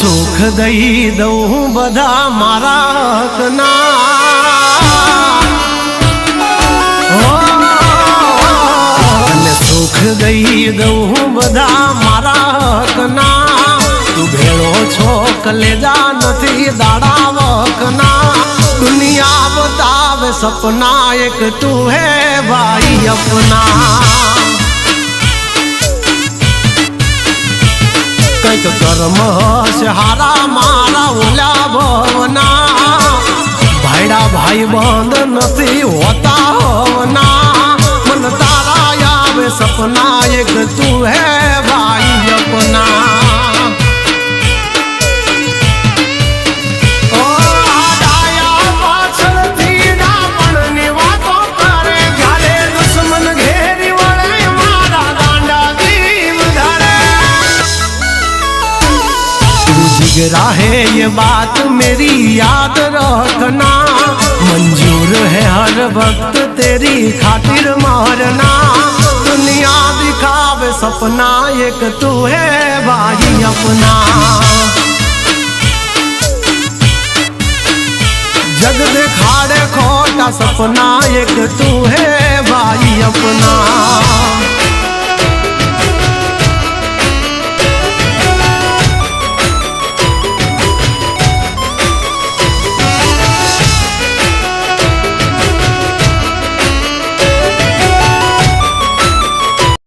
सुख दई दऊं बधा मारा हकना सुख दई दऊं बधा मारा हकना तू भेड़ो छो कलेजा नथी दाड़ा वकना दुनिया बतावे सपना एक तू है भाई अपना कईक कर्म से हारा मारा ओला भवना भाईड़ा भाई बंद नथी होता होना मन तारा आवे सपना एक तू है भाई अपना है ये बात मेरी याद रखना मंजूर है हर वक्त तेरी खातिर मारना दुनिया दिखावे सपना एक तू है भाई अपना जग दिखाड़े खोटा सपना एक तू है भाई अपना।